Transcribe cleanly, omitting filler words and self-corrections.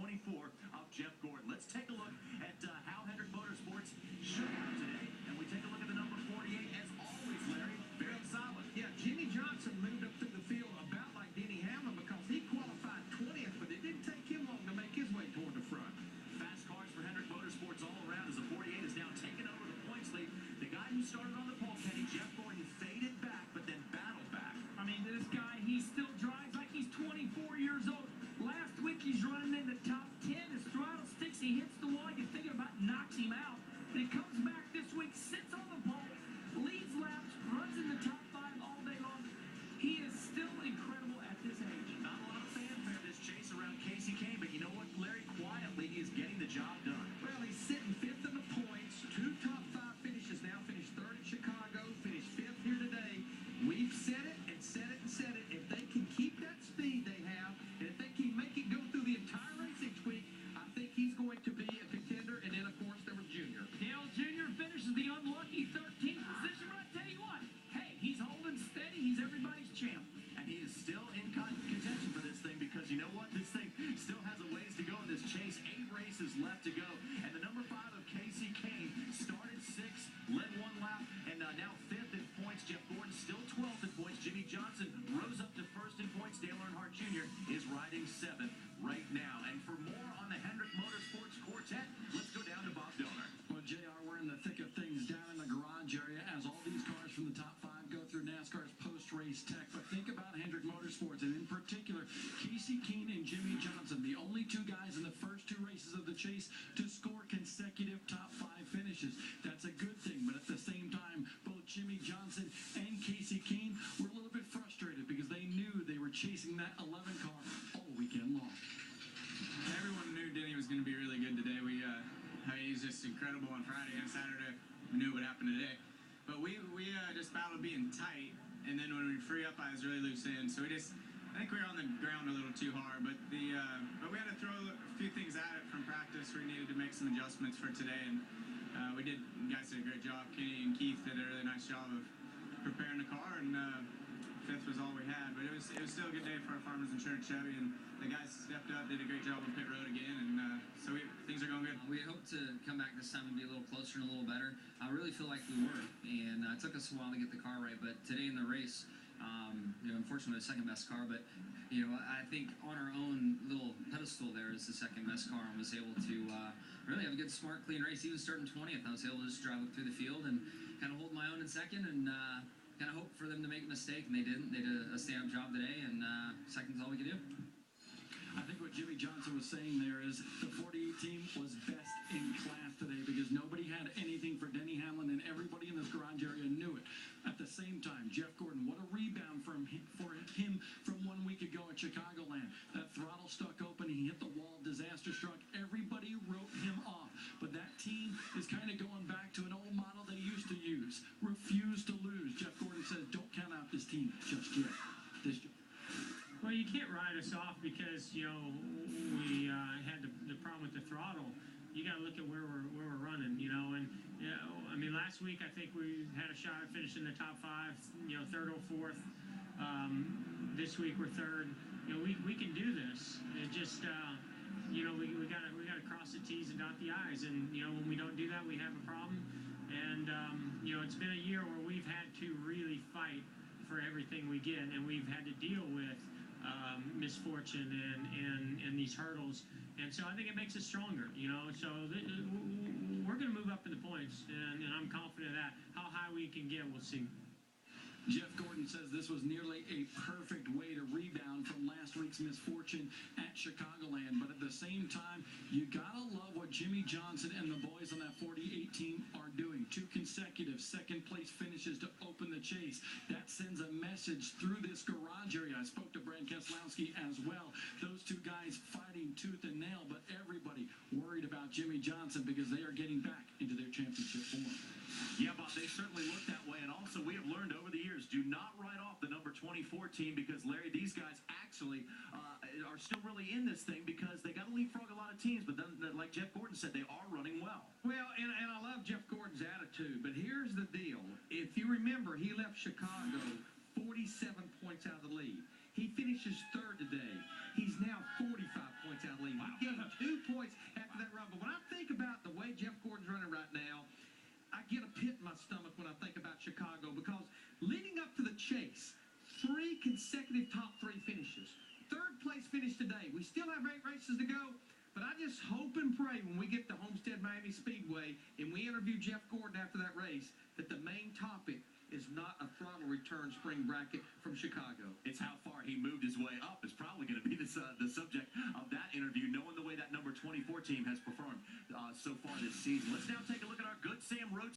24 of Jeff Gordon. Let's take a look at how Hendrick Motorsports showed out today, and we take a look at the number 48 as always, Larry. Very solid. Yeah, Jimmy Johnson moved up through the field about like Denny Hamlin because he qualified 20th, but it didn't take him long to make his way toward the front. Fast cars for Hendrick Motorsports all around as the 48 is now taking over the points lead. The guy who started on the pole, Kenny, Jeff Gordon, faded back, but then battled back. I mean, this guy, he still drives like he's 24 years old. Last week, he's running in the top 10. His throttle sticks, he hits the wall. You're thinking about knocks him out. But he comes back this week, sits on the pole, leads laps, runs in the top 5 all day long. He is still incredible at this age. Not a lot of fanfare this chase around Casey Kane, but you know what, Larry? Quietly, he is getting the job done. Well, he's sitting 5th in the points, 2 top 5 finishes now, finished 3rd at Chicago, finished 5th here today. We've said it and said it and said it. If they can keep that speed they have, and if they can make it go through the entire race each week, I think he's going to be a contender. And then, of course, there was Junior. Dale Jr. finishes the unlucky 13th position, but I tell you what, hey, he's holding steady. He's everybody's champ. And he is still in contention for this thing because you know what? This thing still has a ways to go in this chase. 8 races left to go. And the number 5 of Casey Kane started 6th, led 1 lap, and now 5th in points. Jeff Gordon still 12th in points. Jimmy Johnson rose up to 1st in points. Dale Earnhardt Jr. is riding 7th right now. And for more on the Hendrick Motorsports Quartet, let's go down to Bob Donor. Well, JR, we're in the thick of things down in the garage area as all these cars from the top 5 go through NASCAR's post-race tech. But think about Hendrick Motorsports, and in particular, Casey Kane and Jimmy Johnson, the only 2 guys in the first 2 races of the chase to score consecutive top 5 finishes. That's a good thing, but at the same time, both Jimmy Johnson and Casey Kane were a little bit frustrated because they knew they were chasing that 11 car all weekend long. Everyone knew Denny was going to be really good today. He's just incredible on Friday and Saturday. We knew what happened today. But we just battled being tight, and then when we free up, I was really loose in. So I think we were on the ground a little too hard. But we had to throw a few things at it from practice. We needed to make some adjustments for today, and we did. You guys did a great job. Kenny and Keith did a really nice job of preparing the car, and 5th was all we had. But it was still a good day for our Farmers Insurance Chevy, and the guys stepped up, did a great job on pit road again, and so things are going good. We hope to come back this time and be a little closer and a little better. I really feel like we were, and it took us a while to get the car right, but today in the race, unfortunately the second best car, but I think on our own little pedestal there is the second best car, and was able to really have a good, smart, clean race. Even starting 20th, I was able to just drive up through the field and kind of hold my own in second, and kind of hope for them to make a mistake, and they didn't. They did a stand-up job today, and second's all we could do. I think what Jimmy Johnson was saying there is the 48 team was best in class today because nobody had anything for Denny Hamlin, and everybody in this garage area knew it. At the same time, Jeff Gordon, what a rebound for him from 1 week ago at Chicagoland. That throttle stuck open, he hit the wall, disaster struck. Everybody wrote him off. But that team is kind of going back to an old model they used to use. Refuse to lose. Jeff Gordon says, don't count out this team just yet. Well, you can't write us off because, we had the problem with the throttle. You got to look at where we're running, and, I mean, last week I think we had a shot at finishing the top 5, 3rd or 4th. This week we're 3rd. We can do this. It just, we gotta cross the T's and dot the I's, and, when we don't do that, we have a problem. And, it's been a year where we've had to really fight for everything we get, and we've had to deal with misfortune and these hurdles, and so I think it makes us stronger, so we're going to move up in the points, and I'm confident of that. How high we can get, we'll see. Jeff Gordon says this was nearly a perfect way to rebound from last week's misfortune at Chicagoland. But at the same time, you gotta love what Jimmy Johnson and the boys on that 48 team are doing. 2 consecutive second-place finishes to open the chase. That sends a message through this garage area. I spoke to Brad Keselowski as well. Those 2 guys fighting tooth and nail, but everybody worried about Jimmy Johnson because they are getting back into their championship form. Yeah, Bob, they certainly look that way, and also we have learned over the years, do not write off the number 24 team because, Larry, these guys actually are still really in this thing because they got to leapfrog a lot of teams, but then, like Jeff Gordon said, they are running well. Well, and I love Jeff Gordon's attitude, but here's the deal. If you remember, he left Chicago 47 points out of the lead. He finishes 3rd today. He's now 45 points out of the lead. Wow. He gained get a pit in my stomach when I think about Chicago, because leading up to the chase, 3 consecutive top 3 finishes. 3rd place finish today. We still have 8 races to go, but I just hope and pray when we get to Homestead Miami Speedway and we interview Jeff Gordon after that race that the main topic is not a throttle return spring bracket from Chicago. It's how far he moved his way up is probably going to be the subject of that interview, knowing the way that number 24 team has performed so far this season. Let's now take a look at our Good Sam Road